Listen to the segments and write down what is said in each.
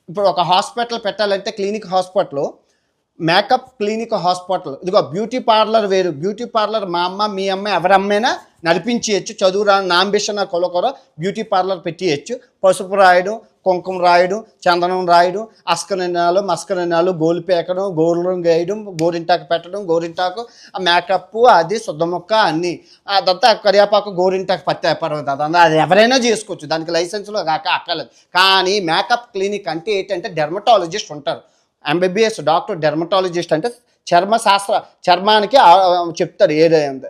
ఇప్పుడు ఒక హాస్పిటల్ పెట్టాలంటే clinic hospital, makeup clinic hospital, ఇదిగో బ్యూటీ పార్లర్ వేరు. బ్యూటీ పార్లర్ మా అమ్మ మీ అమ్మ ఎవరమ్మైనా నడిపించేయచ్చు. చదువు రాని నా అంబిషన్ కొలకొర బ్యూటీ పార్లర్ పెట్టియచ్చు. పసుపు రాయడం, కుంకుమ రాయడం, చందనం రాయడం, అస్కనినాలు మస్కనినాలు, గోలు పేకడం, గోరు వేయడం, గోరింటాకు పెట్టడం, గోరింటాకు మేకప్, అది శుద్ధముక్క అన్నీ, అదంతా కరియాపాకు గోరింటాకు పత్తి పర్వత, అదంతా అది ఎవరైనా చేసుకోవచ్చు. దానికి లైసెన్స్లో అక్కర్లేదు. కానీ మేకప్ క్లినిక్ అంటే ఏంటంటే డెర్మటాలజిస్ట్ ఉంటారు. ఎంబీబీఎస్ డాక్టర్ డెర్మటాలజిస్ట్ అంటే చర్మానికి చెప్తారు ఏదైనా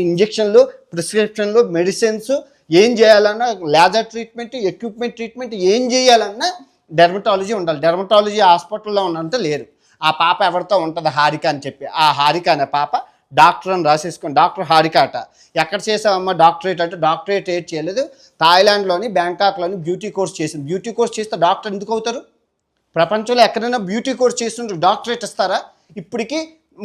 ఇంజక్షన్లు, ప్రిస్క్రిప్షన్లు, మెడిసిన్స్ ఏం చేయాలన్నా, లేజర్ ట్రీట్మెంట్, ఎక్విప్మెంట్ ట్రీట్మెంట్ ఏం చేయాలన్నా డెర్మటాలజీ ఉండాలి. డెర్మటాలజీ హాస్పిటల్లో ఉన్నంత లేరు. ఆ పాప ఎవరితో ఉంటుంది, హారిక అని చెప్పి. ఆ హారిక అనే పాప డాక్టర్ అని రాసేసుకొని, డాక్టర్ హారిక అట. ఎక్కడ చేసావమ్మా డాక్టరేట్ అంటే, డాక్టరేట్ ఏం చేయలేదు, థాయిలాండ్లోని బ్యాంకాక్లోని బ్యూటీ కోర్స్ చేసింది. బ్యూటీ కోర్స్ చేస్తే డాక్టర్ ఎందుకు అవుతారు? ప్రపంచంలో ఎక్కడైనా బ్యూటీ కోర్స్ చేస్తుంటే డాక్టరేట్ ఇస్తారా? ఇప్పటికీ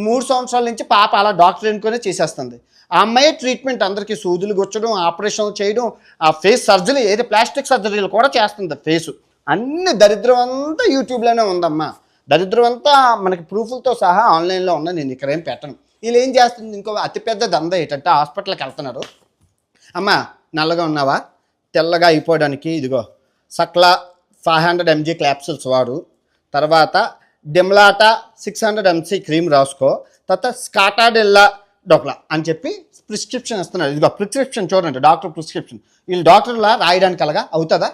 3 సంవత్సరాల నుంచి పాప అలా డాక్టర్ అనుకునే చేసేస్తుంది. ఆ అమ్మాయి ట్రీట్మెంట్ అందరికీ సూదులు గుచ్చడం, ఆపరేషన్లు చేయడం, ఆ ఫేస్ సర్జరీ, ఏదో ప్లాస్టిక్ సర్జరీలు కూడా చేస్తుంది. ఫేసు అన్ని దరిద్రం అంతా యూట్యూబ్లోనే ఉందమ్మా. దరిద్రం అంతా మనకి ప్రూఫ్లతో సహా ఆన్లైన్లో ఉన్నా, నేను ఇక్కడ ఏం పెట్టను. వీళ్ళు ఏం చేస్తుంది, ఇంకో అతిపెద్ద దంద ఏంటంటే హాస్పిటల్కి వెళ్తున్నారు. అమ్మ నల్లగా ఉన్నావా, తెల్లగా అయిపోవడానికి ఇదిగో సక్లా 500 mg క్యాప్సూల్స్ వాడు, తర్వాత డిమ్లాటా 600 mc క్రీమ్ రాసుకో, తర్వాత స్కాటాడెల్లా డోక్లా అని చెప్పి ప్రిస్క్రిప్షన్ ఇస్తున్నారు. ఇదిగో ప్రిస్క్రిప్షన్ చూడండి, డాక్టర్ ప్రిస్క్రిప్షన్. వీళ్ళు డాక్టర్లా రాయడానికి అలాగా అవుతుందా?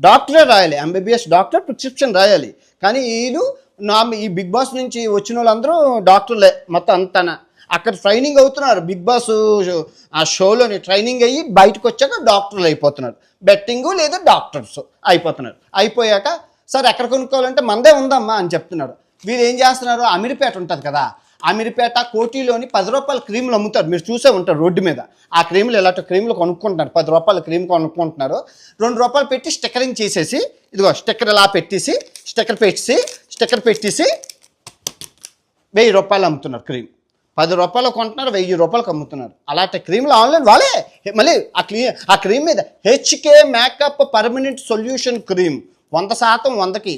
డాక్టరే రాయాలి, ఎంబీబీఎస్ డాక్టర్ ప్రిస్క్రిప్షన్ రాయాలి. కానీ వీళ్ళు ఈ బిగ్ బాస్ నుంచి వచ్చిన వాళ్ళందరూ డాక్టర్లే మొత్తం అంతా. అక్కడ ట్రైనింగ్ అవుతున్నారు, బిగ్ బాస్ ఆ షోలోని ట్రైనింగ్ అయ్యి బయటకు వచ్చాక డాక్టర్లు అయిపోతున్నారు. బెట్టింగు లేదా డాక్టర్స్ అయిపోతున్నారు. అయిపోయాక సార్ ఎక్కడ కొనుక్కోవాలంటే మందే ఉందమ్మా అని చెప్తున్నారు. వీరు ఏం చేస్తున్నారు, అమీర్పేట ఉంటుంది కదా, అమీర్పేట కోటిలోని 10 రూపాయల క్రీములు అమ్ముతారు. మీరు చూసే ఉంటారు రోడ్డు మీద. ఆ క్రీములు ఇలాంటి క్రీములు కొనుక్కుంటున్నారు. 10 రూపాయల క్రీమ్ కొనుక్కుంటున్నారు. 2 రూపాయలు పెట్టి స్టిక్కరింగ్ చేసేసి, ఇదిగో స్టిక్కర్ ఇలా పెట్టేసి, స్టిక్కర్ పెట్టేసి 1000 రూపాయలు అమ్ముతున్నారు క్రీమ్. 10 రూపాయలు కొంటున్నారు, 1000 రూపాయలకు అమ్ముతున్నారు. అలాంటి క్రీములు ఆన్లైన్ వాళ్ళే. మళ్ళీ ఆ క్రీమ్ మీద HK makeup permanent solution cream 100% 100కి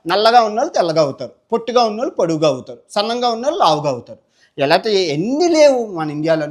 నల్లగా ఉన్నోళ్ళు తెల్లగా అవుతారు, పొట్టిగా ఉన్నోళ్ళు పొడుగుగా అవుతారు, సన్నంగా ఉన్నోళ్ళు లావుగా అవుతారు. ఎలాంటి ఎన్ని లేవు మన ఇండియాలో.